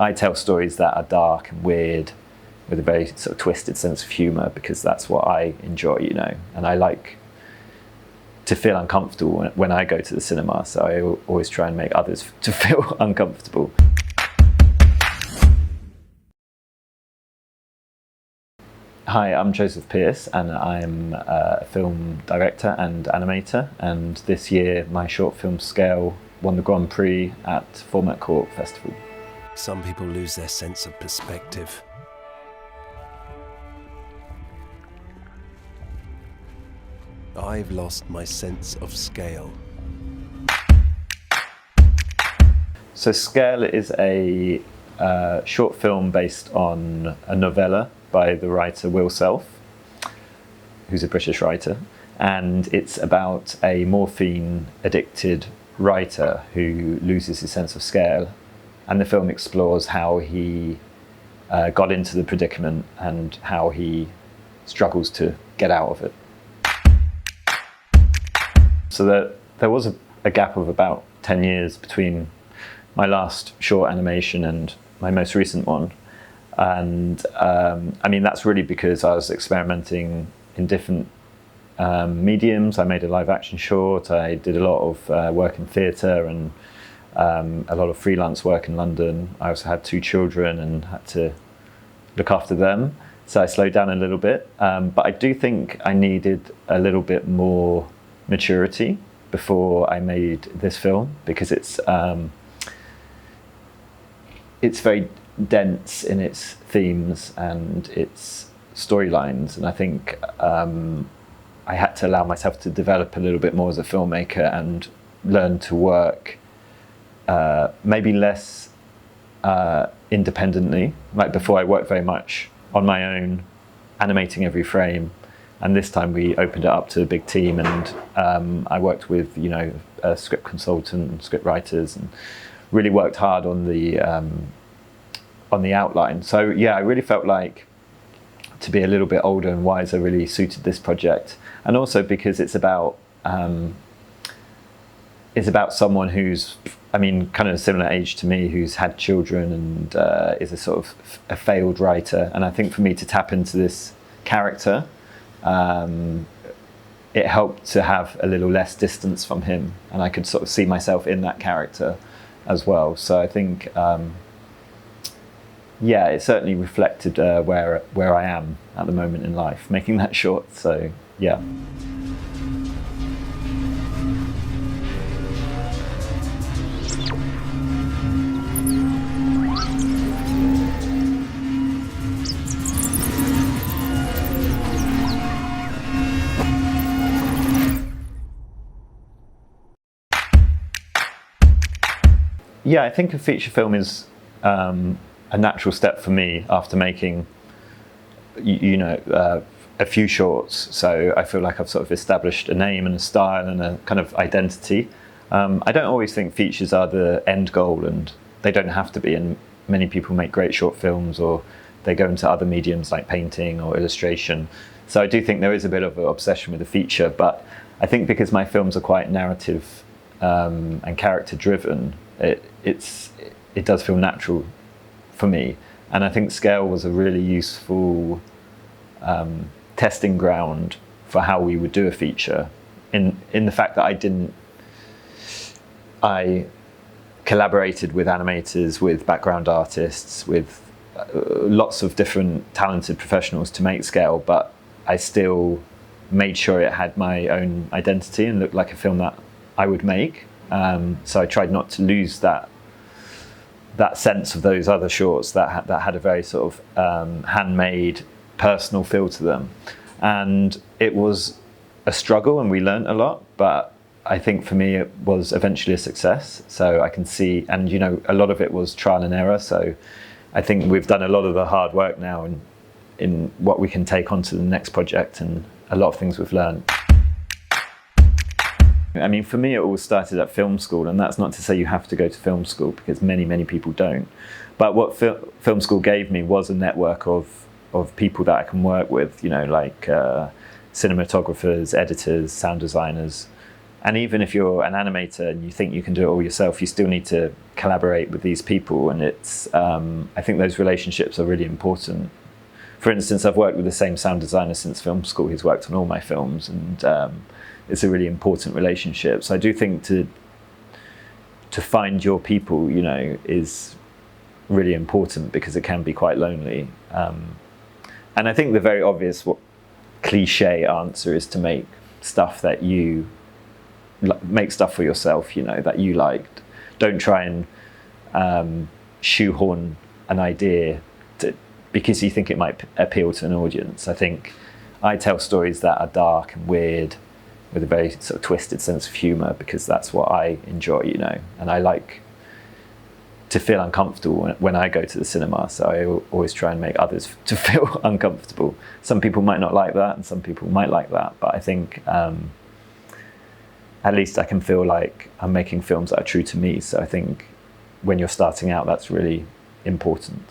I tell stories that are dark and weird with a very sort of twisted sense of humour because that's what I enjoy, you know, and I like to feel uncomfortable when I go to the cinema, so I always try and make others to feel uncomfortable. Hi, I'm Joseph Pearce and I'm a film director and animator, and this year my short film Scale won the Grand Prix at Format Court Festival. Some people lose their sense of perspective. I've lost my sense of scale. So Scale is a short film based on a novella by the writer Will Self, who's a British writer, and it's about a morphine-addicted writer who loses his sense of scale, and the film explores how he got into the predicament and how he struggles to get out of it. So there was a gap of about 10 years between my last short animation and my most recent one. And I mean, that's really because I was experimenting in different mediums. I made a live action short, I did a lot of work in theatre and a lot of freelance work in London. I also had 2 children and had to look after them. So I slowed down a little bit, but I do think I needed a little bit more maturity before I made this film, because it's very dense in its themes and its storylines, and I think I had to allow myself to develop a little bit more as a filmmaker and learn to work maybe less independently. Like before, I worked very much on my own, animating every frame, and this time we opened it up to a big team, and I worked with, you know, a script consultant and script writers, and really worked hard on the outline. So yeah, I really felt like to be a little bit older and wiser really suited this project, and also because it's about someone who's, I mean, kind of a similar age to me, who's had children and is a sort of a failed writer. And I think for me to tap into this character, it helped to have a little less distance from him, and I could sort of see myself in that character as well. So I think yeah, it certainly reflected where I am at the moment in life, making that short. So yeah. Yeah, I think a feature film is a natural step for me after making, you know, a few shorts. So I feel like I've sort of established a name and a style and a kind of identity. I don't always think features are the end goal, and they don't have to be. And many people make great short films, or they go into other mediums like painting or illustration. So I do think there is a bit of an obsession with the feature, but I think because my films are quite narrative and character driven, it does feel natural for me. And I think Scale was a really useful testing ground for how we would do a feature, in the fact that I collaborated with animators, with background artists, with lots of different talented professionals to make Scale, but I still made sure it had my own identity and looked like a film that I would make. So I tried not to lose that sense of those other shorts that had a very sort of handmade, personal feel to them. And it was a struggle, and we learned a lot, but I think for me it was eventually a success. So I can see, and you know, a lot of it was trial and error. So I think we've done a lot of the hard work now in what we can take on to the next project, and a lot of things we've learned. I mean, for me, it all started at film school, and that's not to say you have to go to film school, because many people don't. But what film school gave me was a network of people that I can work with, you know, like cinematographers, editors, sound designers, And even if you're an animator and you think you can do it all yourself, you still need to collaborate with these people. And it's, I think those relationships are really important. For instance, I've worked with the same sound designer since film school. He's worked on all my films, and it's a really important relationship. So I do think to find your people, you know, is really important, because it can be quite lonely. And I think the very obvious, cliche answer is to make stuff that you make stuff for yourself, you know, that you liked. Don't try and shoehorn an idea because you think it might appeal to an audience. I think I tell stories that are dark and weird with a very sort of twisted sense of humour, because that's what I enjoy, you know, and I like to feel uncomfortable when I go to the cinema, so I always try and make others to feel uncomfortable. Some people might not like that, and some people might like that, but I think at least I can feel like I'm making films that are true to me. So I think when you're starting out, that's really important.